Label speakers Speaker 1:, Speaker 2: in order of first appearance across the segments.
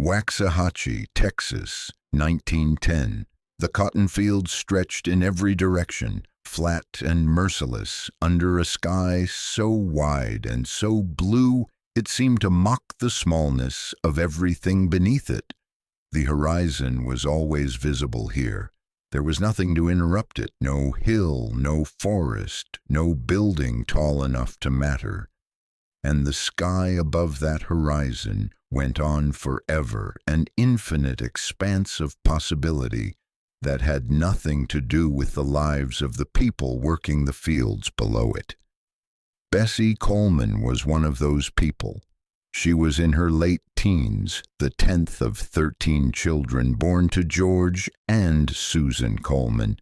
Speaker 1: Waxahachie, Texas, 1910. The cotton fields stretched in every direction, flat and merciless, under a sky so wide and so blue it seemed to mock the smallness of everything beneath it. The horizon was always visible here. There was nothing to interrupt it, no hill, no forest, no building tall enough to matter. And the sky above that horizon went on forever, an infinite expanse of possibility that had nothing to do with the lives of the people working the fields below it. Bessie Coleman was one of those people. She was in her late teens, the 10th of 13 children born to George and Susan Coleman,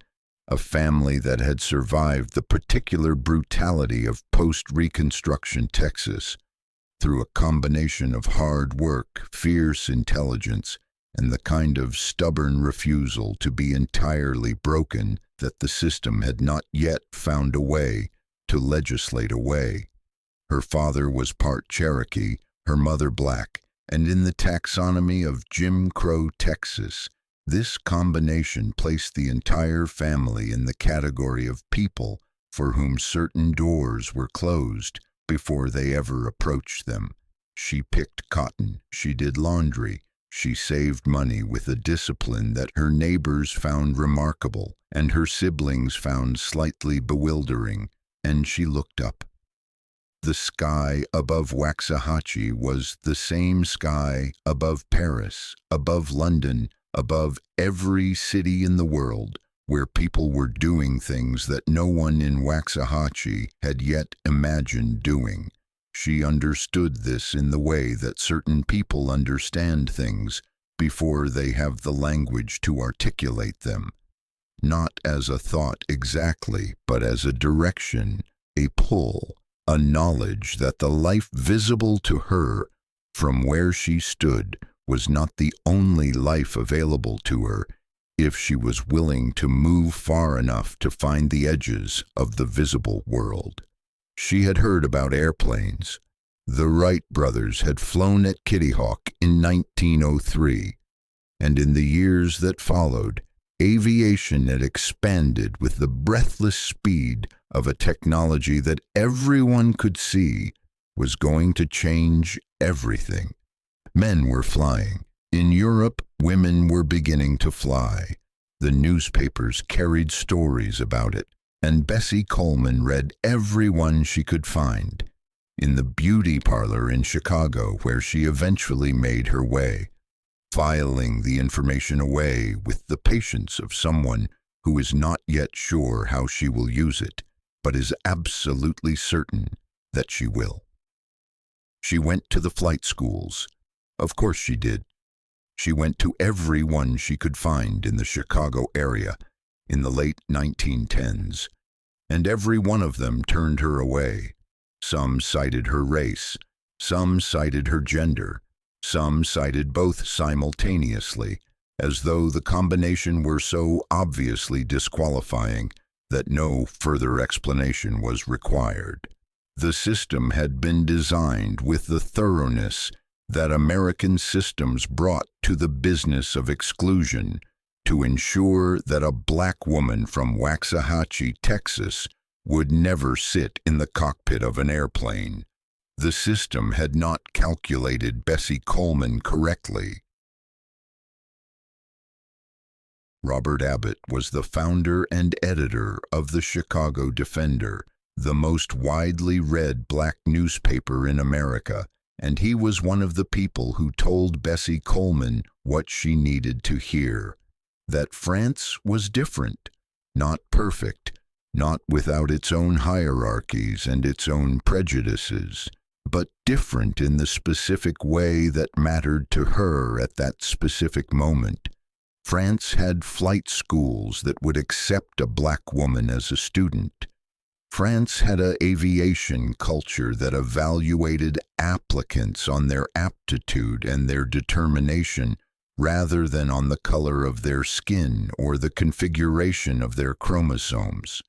Speaker 1: a family that had survived the particular brutality of post-Reconstruction Texas through a combination of hard work, fierce intelligence, and the kind of stubborn refusal to be entirely broken that the system had not yet found a way to legislate away. Her father was part Cherokee, her mother black, and in the taxonomy of Jim Crow Texas, this combination placed the entire family in the category of people for whom certain doors were closed before they ever approached them. She picked cotton, she did laundry, she saved money with a discipline that her neighbors found remarkable and her siblings found slightly bewildering, and she looked up. The sky above Waxahachie was the same sky above Paris, above London, above every city in the world, where people were doing things that no one in Waxahachie had yet imagined doing. She understood this in the way that certain people understand things before they have the language to articulate them. Not as a thought exactly, but as a direction, a pull, a knowledge that the life visible to her from where she stood was not the only life available to her if she was willing to move far enough to find the edges of the visible world. She had heard about airplanes. The Wright brothers had flown at Kitty Hawk in 1903, and in the years that followed, aviation had expanded with the breathless speed of a technology that everyone could see was going to change everything. Men were flying. In Europe, women were beginning to fly. The newspapers carried stories about it, and Bessie Coleman read every one she could find. In the beauty parlor in Chicago, where she eventually made her way, filing the information away with the patience of someone who is not yet sure how she will use it, but is absolutely certain that she will. She went to the flight schools. Of course she did. She went to every one she could find in the Chicago area in the late 1910s, and every one of them turned her away. Some cited her race, some cited her gender, some cited both simultaneously, as though the combination were so obviously disqualifying that no further explanation was required. The system had been designed with the thoroughness that American systems brought to the business of exclusion to ensure that a black woman from Waxahachie, Texas, would never sit in the cockpit of an airplane. The system had not calculated Bessie Coleman correctly. Robert Abbott was the founder and editor of the Chicago Defender, the most widely read black newspaper in America, and he was one of the people who told Bessie Coleman what she needed to hear, that France was different, not perfect, not without its own hierarchies and its own prejudices, but different in the specific way that mattered to her at that specific moment. France had flight schools that would accept a black woman as a student. France had an aviation culture that evaluated applicants on their aptitude and their determination rather than on the color of their skin or the configuration of their chromosomes.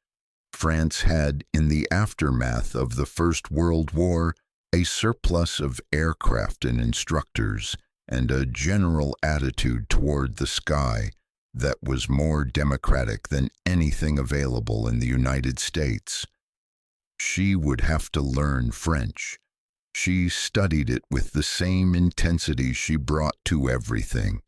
Speaker 1: France had, in the aftermath of the First World War, a surplus of aircraft and instructors, and a general attitude toward the sky that was more democratic than anything available in the United States. She would have to learn French. She studied it with the same intensity she brought to everything.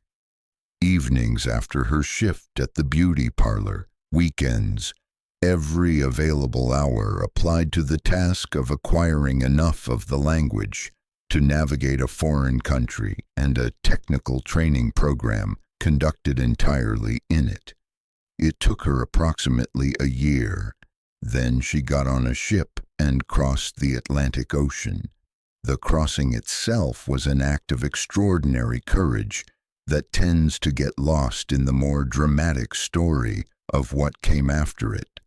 Speaker 1: Evenings after her shift at the beauty parlor, weekends, every available hour applied to the task of acquiring enough of the language to navigate a foreign country and a technical training program conducted entirely in it. It took her approximately a year. Then she got on a ship and crossed the Atlantic Ocean. The crossing itself was an act of extraordinary courage that tends to get lost in the more dramatic story of what came after it.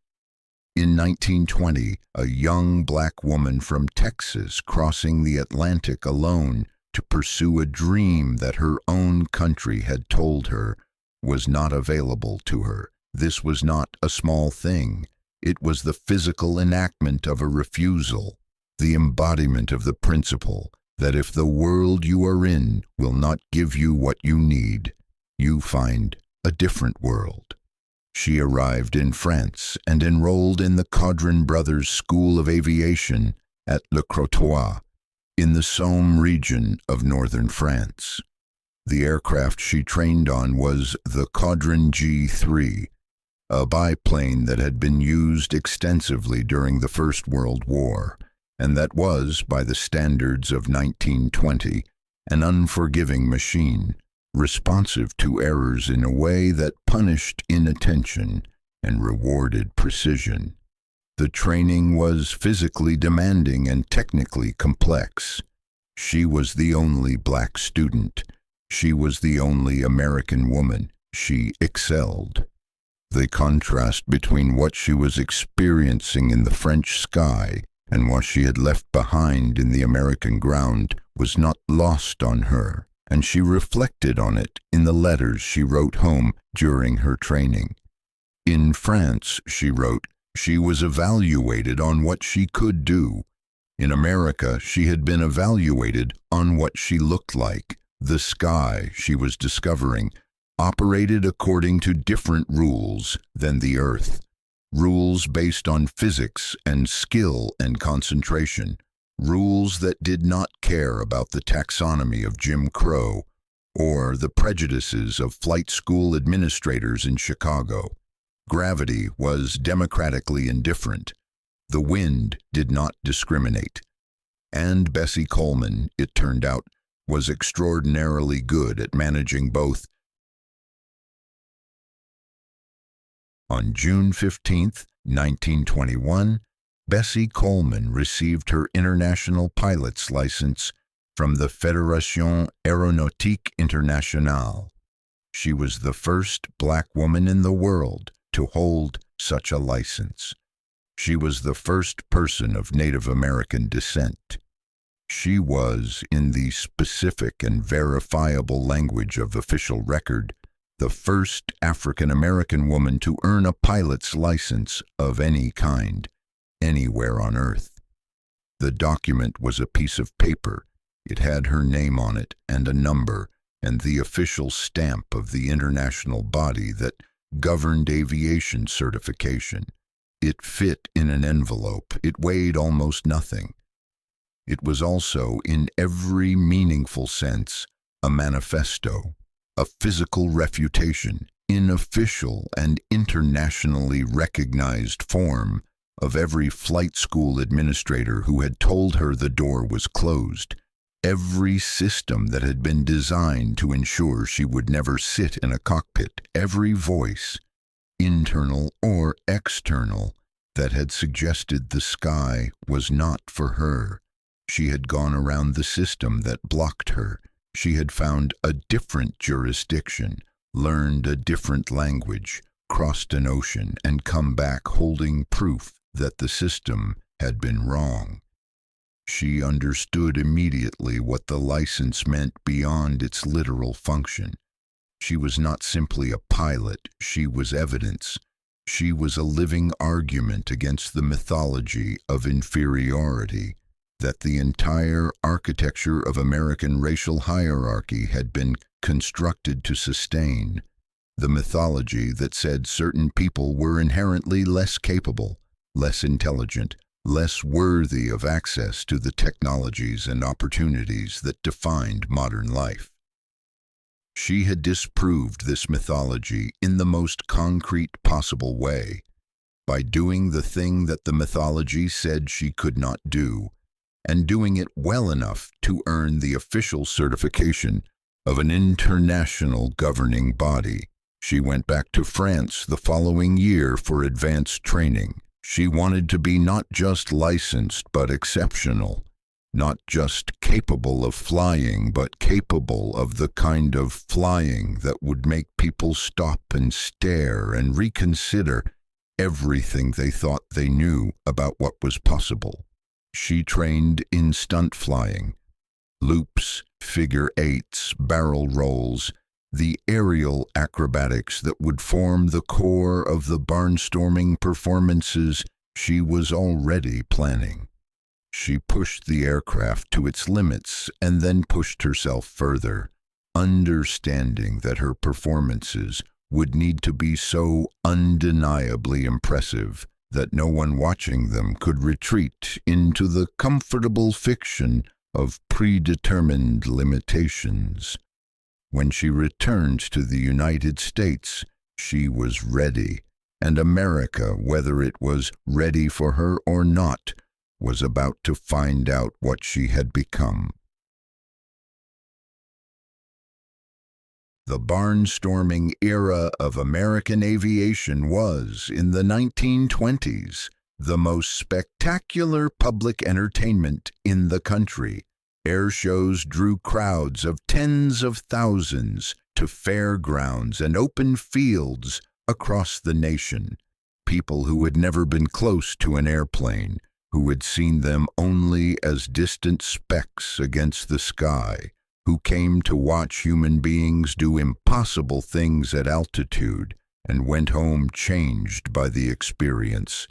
Speaker 1: In 1920, a young black woman from Texas crossing the Atlantic alone to pursue a dream that her own country had told her was not available to her. This was not a small thing. It was the physical enactment of a refusal, the embodiment of the principle that if the world you are in will not give you what you need, you find a different world. She arrived in France and enrolled in the Caudron Brothers School of Aviation at Le Crotoy, in the Somme region of northern France. The aircraft she trained on was the Caudron G-3, a biplane that had been used extensively during the First World War, and that was, by the standards of 1920, an unforgiving machine, responsive to errors in a way that punished inattention and rewarded precision. The training was physically demanding and technically complex. She was the only black student. She was the only American woman. She excelled. The contrast between what she was experiencing in the French sky and what she had left behind in the American ground was not lost on her, and she reflected on it in the letters she wrote home during her training. In France, she wrote, she was evaluated on what she could do. In America, she had been evaluated on what she looked like. The sky, she was discovering, operated according to different rules than the earth. Rules based on physics and skill and concentration. Rules that did not care about the taxonomy of Jim Crow or the prejudices of flight school administrators in Chicago. Gravity was democratically indifferent. The wind did not discriminate. And Bessie Coleman, it turned out, was extraordinarily good at managing both. On June 15, 1921, Bessie Coleman received her international pilot's license from the Fédération Aéronautique Internationale. She was the first black woman in the world to hold such a license. She was the first person of Native American descent. She was, in the specific and verifiable language of official record, the first African American woman to earn a pilot's license of any kind, anywhere on Earth. The document was a piece of paper. It had her name on it and a number and the official stamp of the international body that governed aviation certification. It fit in an envelope. It weighed almost nothing. It was also, in every meaningful sense, a manifesto, a physical refutation, in official and internationally recognized form, of every flight school administrator who had told her the door was closed, every system that had been designed to ensure she would never sit in a cockpit, every voice, internal or external, that had suggested the sky was not for her. She had gone around the system that blocked her. She had found a different jurisdiction, learned a different language, crossed an ocean, and come back holding proof that the system had been wrong. She understood immediately what the license meant beyond its literal function. She was not simply a pilot, she was evidence. She was a living argument against the mythology of inferiority. that the entire architecture of American racial hierarchy had been constructed to sustain, the mythology that said certain people were inherently less capable, less intelligent, less worthy of access to the technologies and opportunities that defined modern life. She had disproved this mythology in the most concrete possible way, by doing the thing that the mythology said she could not do, and doing it well enough to earn the official certification of an international governing body. She went back to France the following year for advanced training. She wanted to be not just licensed but exceptional, not just capable of flying but capable of the kind of flying that would make people stop and stare and reconsider everything they thought they knew about what was possible. She trained in stunt flying, loops, figure eights, barrel rolls, the aerial acrobatics that would form the core of the barnstorming performances she was already planning. She pushed the aircraft to its limits and then pushed herself further, understanding that her performances would need to be so undeniably impressive that no one watching them could retreat into the comfortable fiction of predetermined limitations. When she returned to the United States, she was ready, and America, whether it was ready for her or not, was about to find out what she had become. The barnstorming era of American aviation was, in the 1920s, the most spectacular public entertainment in the country. Air shows drew crowds of tens of thousands to fairgrounds and open fields across the nation. People who had never been close to an airplane, who had seen them only as distant specks against the sky, who came to watch human beings do impossible things at altitude and went home changed by the experience.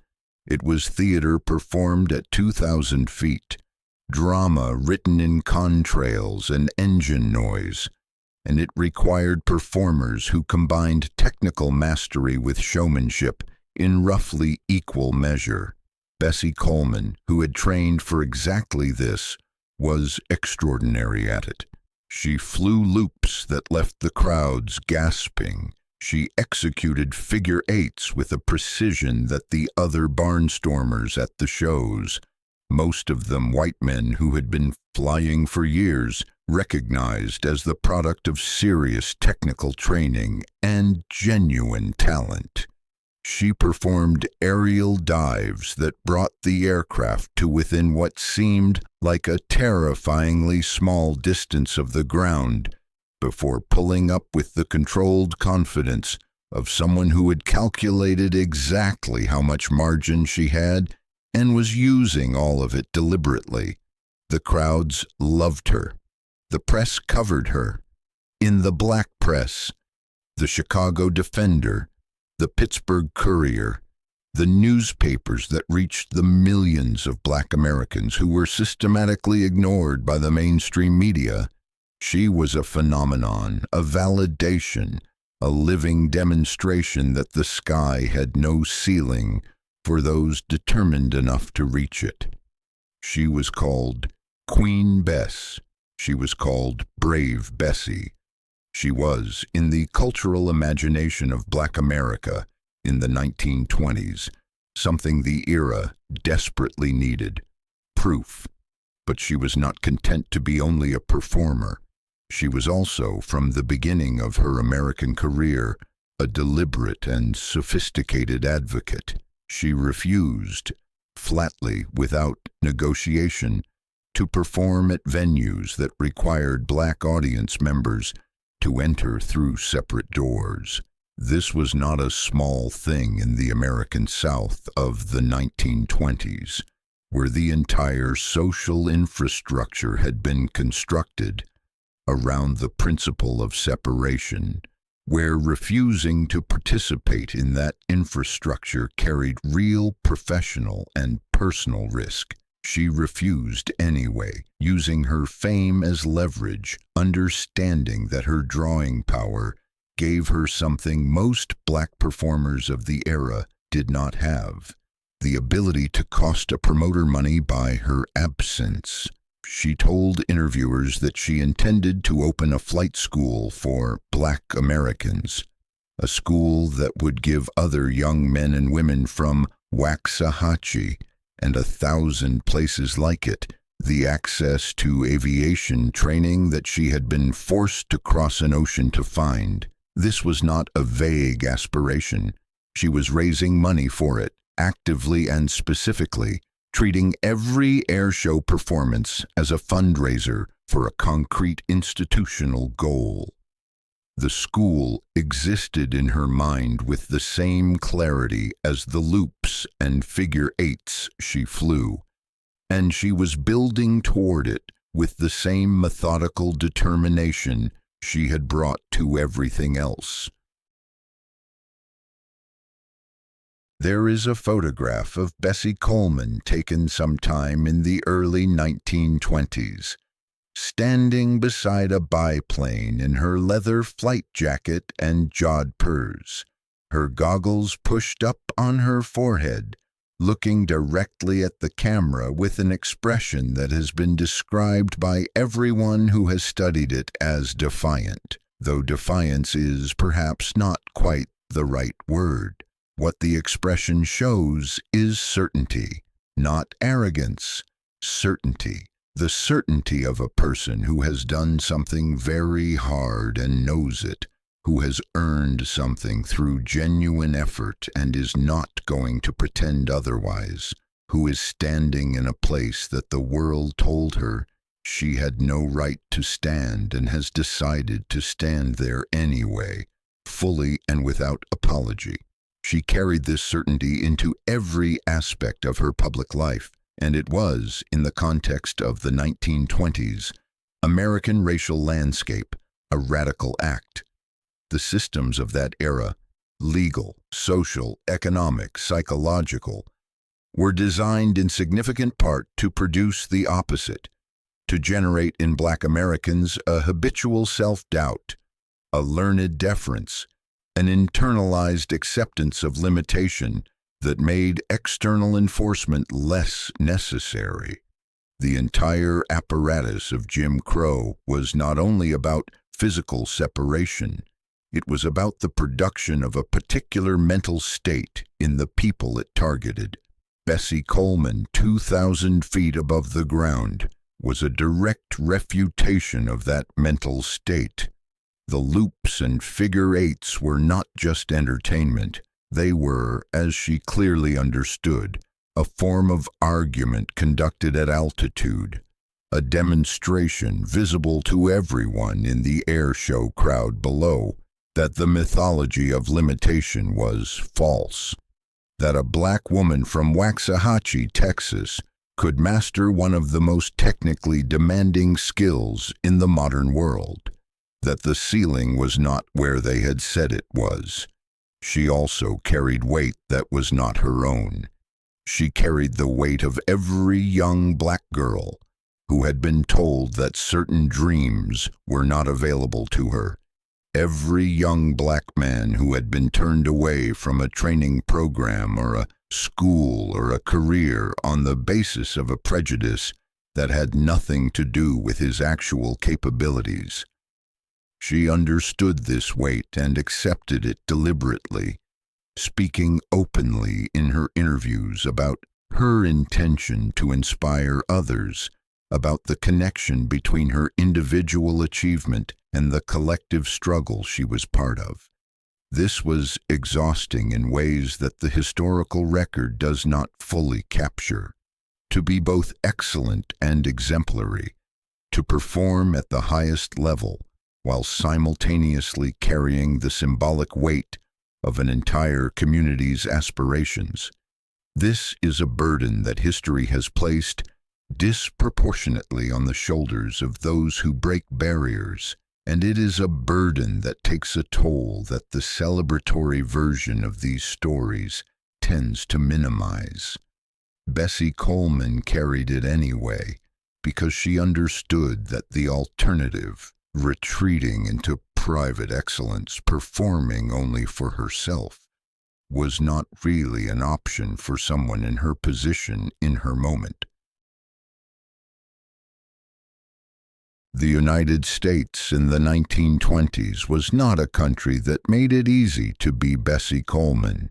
Speaker 1: It was theater performed at 2,000 feet, drama written in contrails and engine noise, and it required performers who combined technical mastery with showmanship in roughly equal measure. Bessie Coleman, who had trained for exactly this, was extraordinary at it. She flew loops that left the crowds gasping. She executed figure eights with a precision that the other barnstormers at the shows, most of them white men who had been flying for years, recognized as the product of serious technical training and genuine talent. She performed aerial dives that brought the aircraft to within what seemed like a terrifyingly small distance of the ground before pulling up with the controlled confidence of someone who had calculated exactly how much margin she had and was using all of it deliberately. The crowds loved her. The press covered her. In the black press, the Chicago Defender, the Pittsburgh Courier, the newspapers that reached the millions of Black Americans who were systematically ignored by the mainstream media, she was a phenomenon, a validation, a living demonstration that the sky had no ceiling for those determined enough to reach it. She was called Queen Bess. She was called Brave Bessie. She was, in the cultural imagination of Black America in the 1920s, something the era desperately needed, proof. But she was not content to be only a performer. She was also, from the beginning of her American career, a deliberate and sophisticated advocate. She refused, flatly, without negotiation, to perform at venues that required Black audience members to enter through separate doors. This was not a small thing in the American South of the 1920s, where the entire social infrastructure had been constructed around the principle of separation, where refusing to participate in that infrastructure carried real professional and personal risk. She refused anyway, using her fame as leverage, understanding that her drawing power gave her something most black performers of the era did not have: the ability to cost a promoter money by her absence. She told interviewers that she intended to open a flight school for Black Americans, a school that would give other young men and women from Waxahachie and 1,000 places like it the access to aviation training that she had been forced to cross an ocean to find. This was not a vague aspiration. She was raising money for it, actively and specifically, treating every airshow performance as a fundraiser for a concrete institutional goal. The school existed in her mind with the same clarity as the loops and figure eights she flew, and she was building toward it with the same methodical determination she had brought to everything else. There is a photograph of Bessie Coleman taken sometime in the early 1920s, standing beside a biplane in her leather flight jacket and jodhpurs, her goggles pushed up on her forehead, looking directly at the camera with an expression that has been described by everyone who has studied it as defiant, though defiance is perhaps not quite the right word. What the expression shows is certainty, not arrogance, certainty. The certainty of a person who has done something very hard and knows it, who has earned something through genuine effort and is not going to pretend otherwise, who is standing in a place that the world told her she had no right to stand and has decided to stand there anyway, fully and without apology. She carried this certainty into every aspect of her public life, and it was, in the context of the 1920s, American racial landscape, a radical act. The systems of that era, legal, social, economic, psychological, were designed in significant part to produce the opposite, to generate in Black Americans a habitual self-doubt, a learned deference, an internalized acceptance of limitation that made external enforcement less necessary. The entire apparatus of Jim Crow was not only about physical separation, it was about the production of a particular mental state in the people it targeted. Bessie Coleman, 2,000 feet above the ground, was a direct refutation of that mental state. The loops and figure eights were not just entertainment. They were, as she clearly understood, a form of argument conducted at altitude, a demonstration visible to everyone in the air show crowd below that the mythology of limitation was false, that a Black woman from Waxahachie, Texas, could master one of the most technically demanding skills in the modern world, that the ceiling was not where they had said it was. She also carried weight that was not her own. She carried the weight of every young Black girl who had been told that certain dreams were not available to her, every young Black man who had been turned away from a training program or a school or a career on the basis of a prejudice that had nothing to do with his actual capabilities. She understood this weight and accepted it deliberately, speaking openly in her interviews about her intention to inspire others, about the connection between her individual achievement and the collective struggle she was part of. This was exhausting in ways that the historical record does not fully capture. To be both excellent and exemplary, to perform at the highest level, while simultaneously carrying the symbolic weight of an entire community's aspirations. This is a burden that history has placed disproportionately on the shoulders of those who break barriers, and it is a burden that takes a toll that the celebratory version of these stories tends to minimize. Bessie Coleman carried it anyway, because she understood that the alternative, retreating into private excellence, performing only for herself, was not really an option for someone in her position in her moment. The United States in the 1920s was not a country that made it easy to be Bessie Coleman.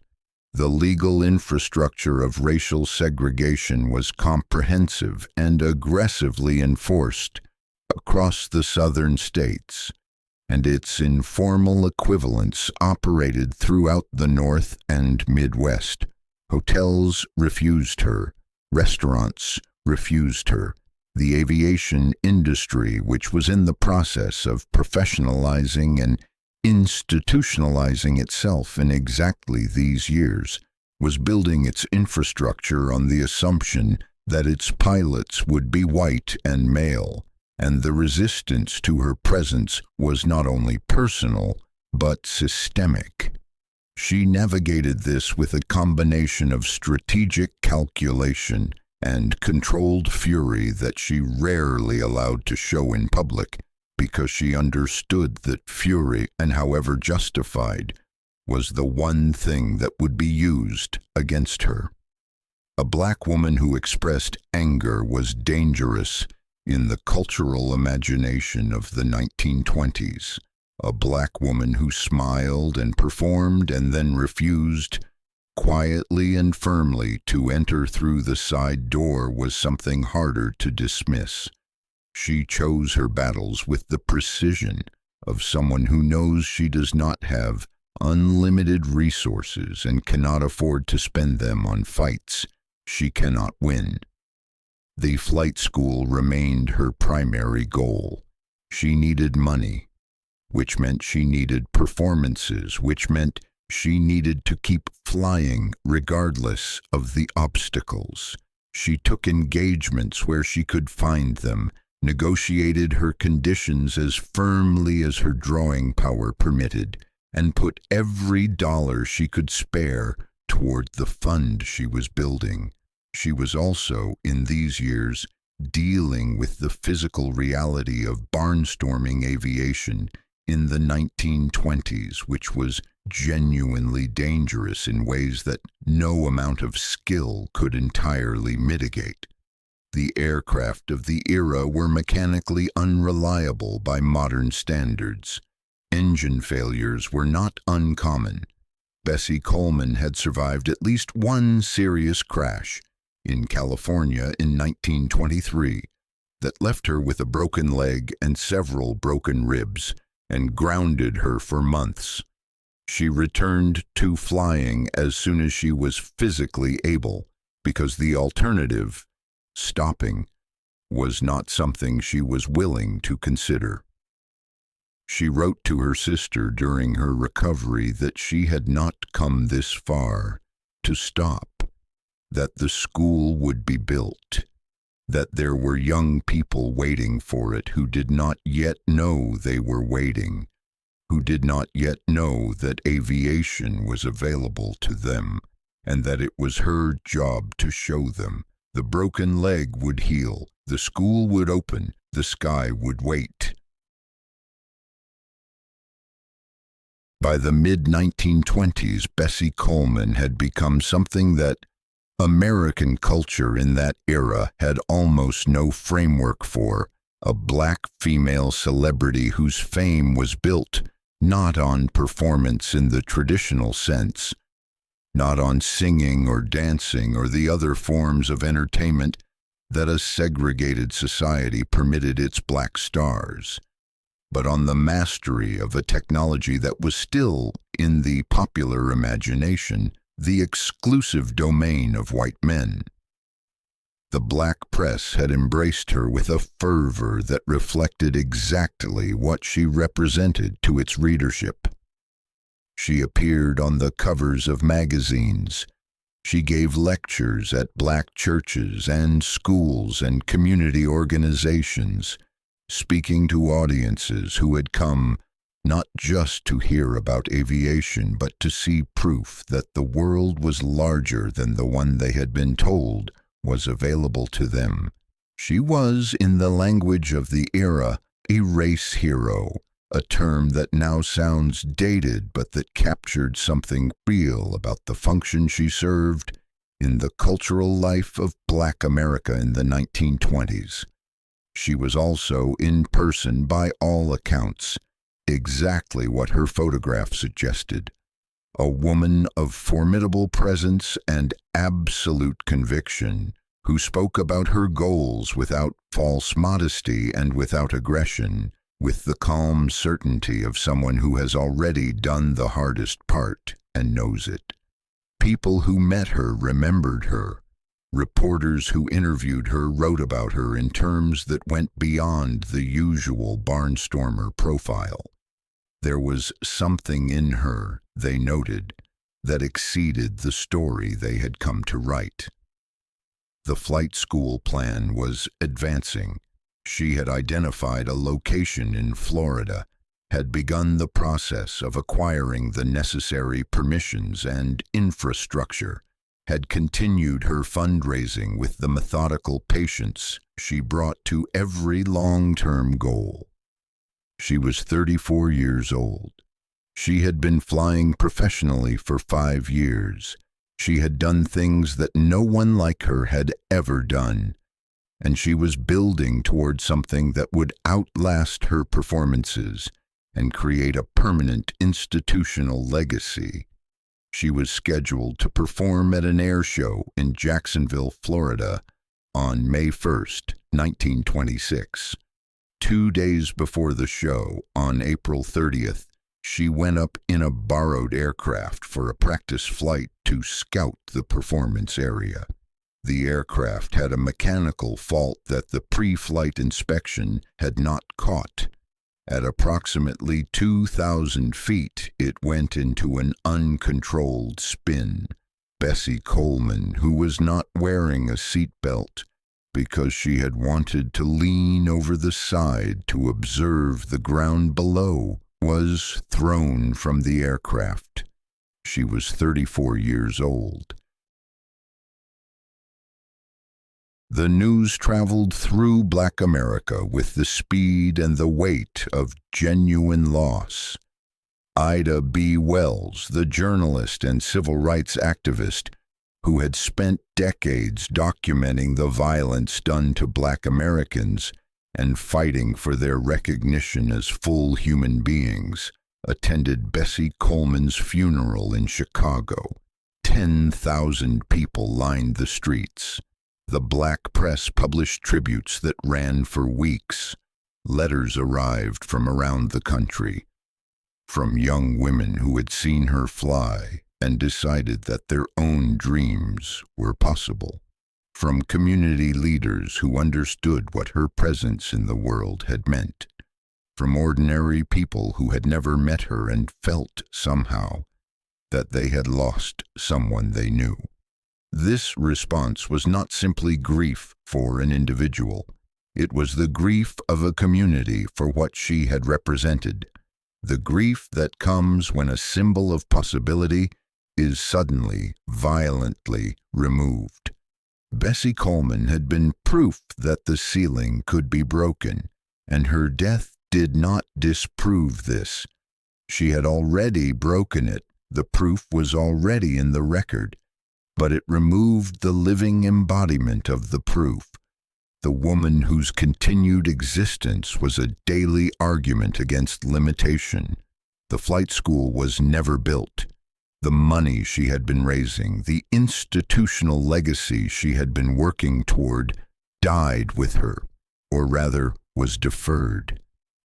Speaker 1: The legal infrastructure of racial segregation was comprehensive and aggressively enforced across the southern states, and its informal equivalents operated throughout the North and Midwest. Hotels refused her, restaurants refused her. The aviation industry, which was in the process of professionalizing and institutionalizing itself in exactly these years, was building its infrastructure on the assumption that its pilots would be white and male, and the resistance to her presence was not only personal, but systemic. She navigated this with a combination of strategic calculation and controlled fury that she rarely allowed to show in public, because she understood that fury, and however justified, was the one thing that would be used against her. A black woman who expressed anger was dangerous in the cultural imagination of the 1920s. A black woman who smiled and performed and then refused quietly and firmly to enter through the side door was something harder to dismiss. She chose her battles with the precision of someone who knows she does not have unlimited resources and cannot afford to spend them on fights she cannot win. The flight school remained her primary goal. She needed money, which meant she needed performances, which meant she needed to keep flying regardless of the obstacles. She took engagements where she could find them, negotiated her conditions as firmly as her drawing power permitted, and put every dollar she could spare toward the fund she was building. She was also, in these years, dealing with the physical reality of barnstorming aviation in the 1920s, which was genuinely dangerous in ways that no amount of skill could entirely mitigate. The aircraft of the era were mechanically unreliable by modern standards. Engine failures were not uncommon. Bessie Coleman had survived at least one serious crash in California in 1923 that left her with a broken leg and several broken ribs and grounded her for months. She returned to flying as soon as she was physically able, because the alternative, stopping, was not something she was willing to consider. She wrote to her sister during her recovery that she had not come this far to stop, that the school would be built, that there were young people waiting for it who did not yet know they were waiting, who did not yet know that aviation was available to them, and that it was her job to show them. The broken leg would heal, the school would open, the sky would wait. By the mid-1920s, Bessie Coleman had become something that American culture in that era had almost no framework for, a black female celebrity whose fame was built not on performance in the traditional sense, not on singing or dancing or the other forms of entertainment that a segregated society permitted its black stars, but on the mastery of a technology that was still, in the popular imagination, the exclusive domain of white men. The black press had embraced her with a fervor that reflected exactly what she represented to its readership. She appeared on the covers of magazines. She gave lectures at black churches and schools and community organizations, speaking to audiences who had come not just to hear about aviation, but to see proof that the world was larger than the one they had been told was available to them. She was, in the language of the era, a race hero, a term that now sounds dated but that captured something real about the function she served in the cultural life of Black America in the 1920s. She was also, in person by all accounts, exactly what her photograph suggested. A woman of formidable presence and absolute conviction, who spoke about her goals without false modesty and without aggression, with the calm certainty of someone who has already done the hardest part and knows it. People who met her remembered her. Reporters who interviewed her wrote about her in terms that went beyond the usual barnstormer profile. There was something in her, they noted, that exceeded the story they had come to write. The flight school plan was advancing. She had identified a location in Florida, had begun the process of acquiring the necessary permissions and infrastructure, had continued her fundraising with the methodical patience she brought to every long-term goal. She was 34 years old. She had been flying professionally for 5 years. She had done things that no one like her had ever done, and she was building toward something that would outlast her performances and create a permanent institutional legacy. She was scheduled to perform at an air show in Jacksonville, Florida, on May 1st, 1926. 2 days before the show, on April 30th, she went up in a borrowed aircraft for a practice flight to scout the performance area. The aircraft had a mechanical fault that the pre-flight inspection had not caught. At approximately 2,000 feet, it went into an uncontrolled spin. Bessie Coleman, who was not wearing a seatbelt because she had wanted to lean over the side to observe the ground below, was thrown from the aircraft. She was 34 years old. The news traveled through Black America with the speed and the weight of genuine loss. Ida B. Wells, the journalist and civil rights activist who had spent decades documenting the violence done to Black Americans and fighting for their recognition as full human beings, attended Bessie Coleman's funeral in Chicago. 10,000 people lined the streets. The black press published tributes that ran for weeks. Letters arrived from around the country, from young women who had seen her fly and decided that their own dreams were possible, from community leaders who understood what her presence in the world had meant, from ordinary people who had never met her and felt somehow that they had lost someone they knew. This response was not simply grief for an individual. It was the grief of a community for what she had represented, the grief that comes when a symbol of possibility is suddenly, violently removed. Bessie Coleman had been proof that the ceiling could be broken, and her death did not disprove this. She had already broken it. The proof was already in the record. But it removed the living embodiment of the proof, the woman whose continued existence was a daily argument against limitation. The flight school was never built. The money she had been raising, the institutional legacy she had been working toward, died with her, or rather was deferred.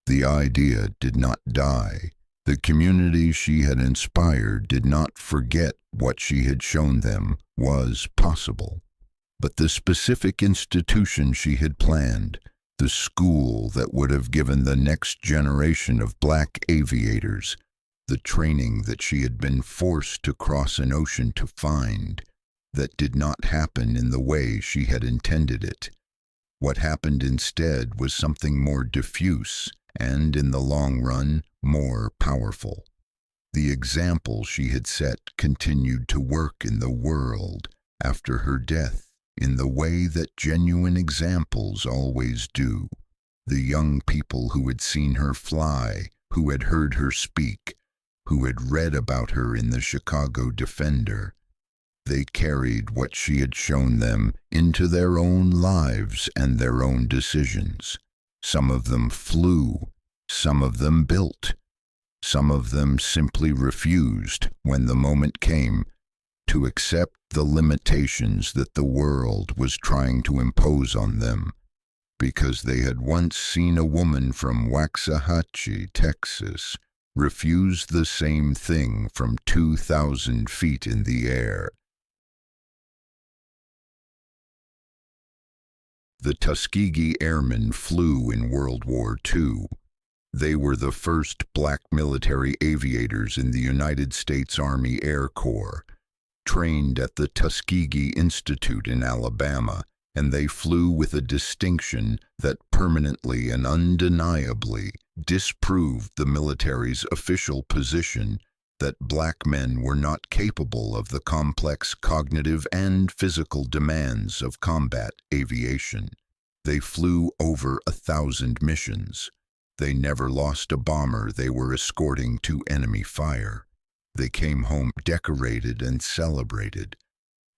Speaker 1: The idea did not die. The community she had inspired did not forget what she had shown them was possible. But the specific institution she had planned, the school that would have given the next generation of black aviators the training that she had been forced to cross an ocean to find, that did not happen in the way she had intended it. What happened instead was something more diffuse and, in the long run, more powerful. The example she had set continued to work in the world after her death in the way that genuine examples always do. The young people who had seen her fly, who had heard her speak, who had read about her in the Chicago Defender. They carried what she had shown them into their own lives and their own decisions. Some of them flew, some of them built, some of them simply refused, when the moment came, to accept the limitations that the world was trying to impose on them, because they had once seen a woman from Waxahachie, Texas, refuse the same thing from 2,000 feet in the air. The Tuskegee Airmen flew in World War II. They were the first black military aviators in the United States Army Air Corps, trained at the Tuskegee Institute in Alabama, and they flew with a distinction that permanently and undeniably disproved the military's official position that black men were not capable of the complex cognitive and physical demands of combat aviation. They flew over 1,000 missions. They never lost a bomber they were escorting to enemy fire. They came home decorated and celebrated,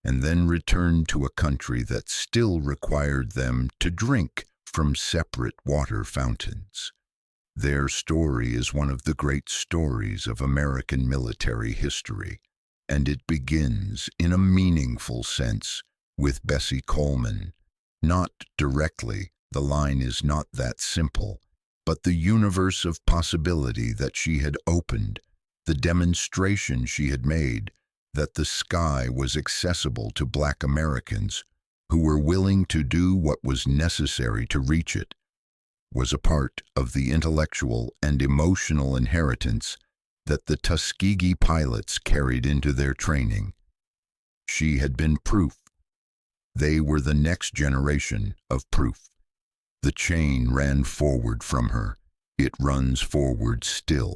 Speaker 1: and then returned to a country that still required them to drink from separate water fountains. Their story is one of the great stories of American military history, and it begins, in a meaningful sense, with Bessie Coleman. Not directly, the line is not that simple, but the universe of possibility that she had opened, the demonstration she had made that the sky was accessible to black Americans who were willing to do what was necessary to reach it, was a part of the intellectual and emotional inheritance that the Tuskegee pilots carried into their training. She had been proof. They were the next generation of proof. The chain ran forward from her. It runs forward still.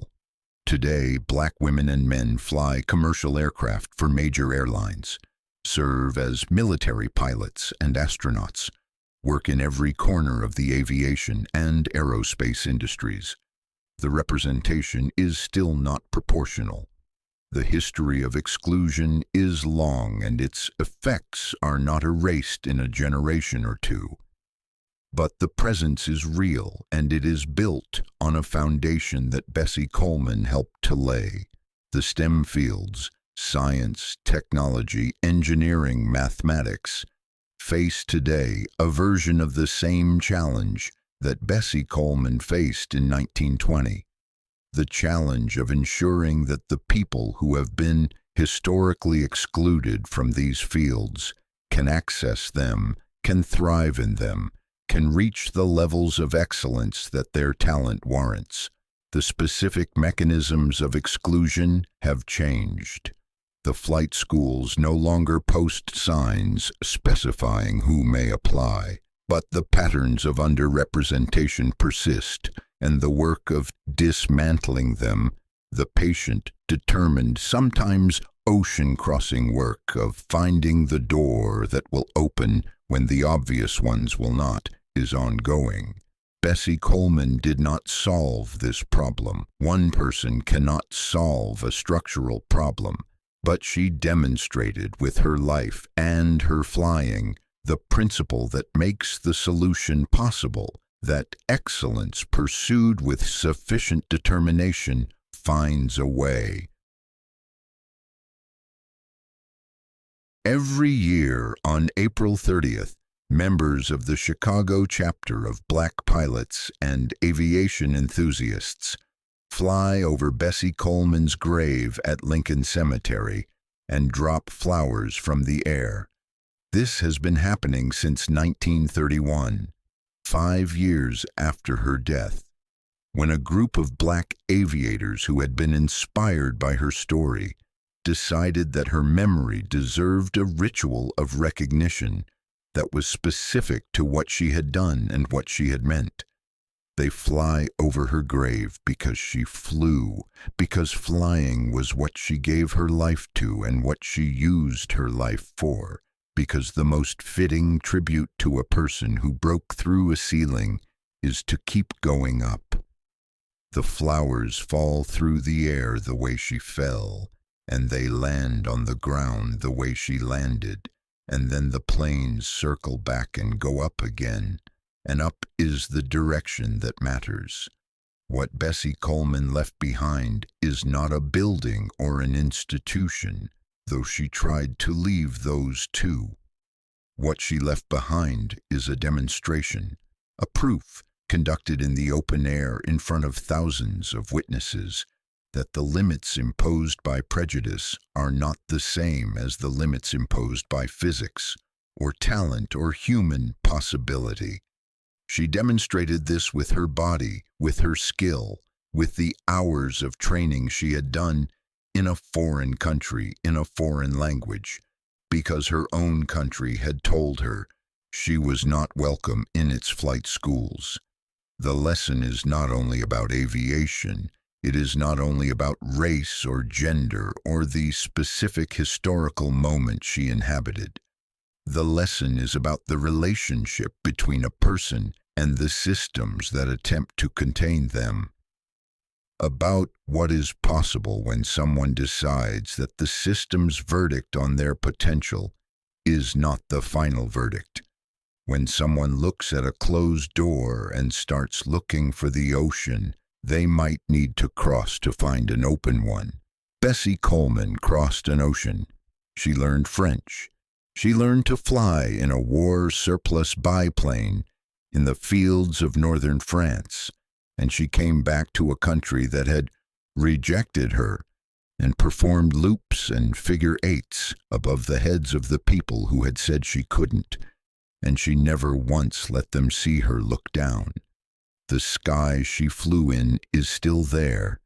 Speaker 1: Today, black women and men fly commercial aircraft for major airlines, serve as military pilots and astronauts, work in every corner of the aviation and aerospace industries. The representation is still not proportional. The history of exclusion is long, and its effects are not erased in a generation or two. But the presence is real, and it is built on a foundation that Bessie Coleman helped to lay. The STEM fields, science, technology, engineering, mathematics, face today a version of the same challenge that Bessie Coleman faced in 1920. The challenge of ensuring that the people who have been historically excluded from these fields can access them, can thrive in them, can reach the levels of excellence that their talent warrants. The specific mechanisms of exclusion have changed. The flight schools no longer post signs specifying who may apply, but the patterns of underrepresentation persist, and the work of dismantling them, the patient, determined, sometimes ocean-crossing work of finding the door that will open when the obvious ones will not, is ongoing. Bessie Coleman did not solve this problem. One person cannot solve a structural problem, but she demonstrated with her life and her flying the principle that makes the solution possible, that excellence pursued with sufficient determination finds a way. Every year on April 30th, members of the Chicago chapter of Black Pilots and Aviation Enthusiasts fly over Bessie Coleman's grave at Lincoln Cemetery and drop flowers from the air. This has been happening since 1931, 5 years after her death, when a group of black aviators who had been inspired by her story decided that her memory deserved a ritual of recognition that was specific to what she had done and what she had meant. They fly over her grave because she flew, because flying was what she gave her life to and what she used her life for, because the most fitting tribute to a person who broke through a ceiling is to keep going up. The flowers fall through the air the way she fell, and they land on the ground the way she landed, and then the planes circle back and go up again, and up is the direction that matters. What Bessie Coleman left behind is not a building or an institution, though she tried to leave those too. What she left behind is a demonstration, a proof conducted in the open air in front of thousands of witnesses that the limits imposed by prejudice are not the same as the limits imposed by physics or talent or human possibility. She demonstrated this with her body, with her skill, with the hours of training she had done in a foreign country, in a foreign language, because her own country had told her she was not welcome in its flight schools. The lesson is not only about aviation, it is not only about race or gender or the specific historical moment she inhabited. The lesson is about the relationship between a person and the systems that attempt to contain them. About what is possible when someone decides that the system's verdict on their potential is not the final verdict. When someone looks at a closed door and starts looking for the ocean, they might need to cross to find an open one. Bessie Coleman crossed an ocean. She learned French. She learned to fly in a war-surplus biplane in the fields of northern France, and she came back to a country that had rejected her and performed loops and figure eights above the heads of the people who had said she couldn't, and she never once let them see her look down. The sky she flew in is still there.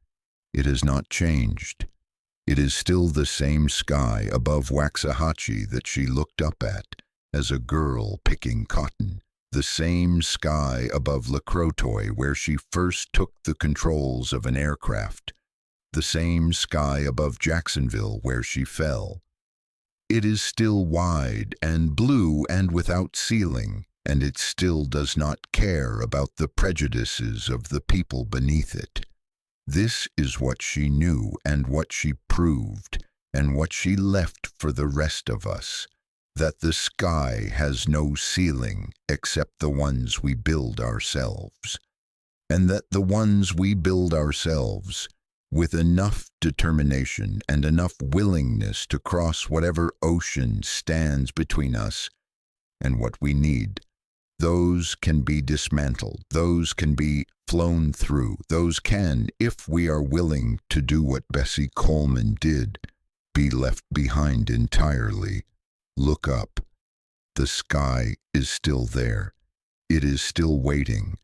Speaker 1: It has not changed. It is still the same sky above Waxahachie that she looked up at as a girl picking cotton, the same sky above Le Crotoy where she first took the controls of an aircraft, the same sky above Jacksonville where she fell. It is still wide and blue and without ceiling, and it still does not care about the prejudices of the people beneath it. This is what she knew and what she proved and what she left for the rest of us, that the sky has no ceiling except the ones we build ourselves, and that the ones we build ourselves, with enough determination and enough willingness to cross whatever ocean stands between us and what we need, those can be dismantled, those can be flown through, those can, if we are willing to do what Bessie Coleman did, be left behind entirely. Look up. The sky is still there. It is still waiting.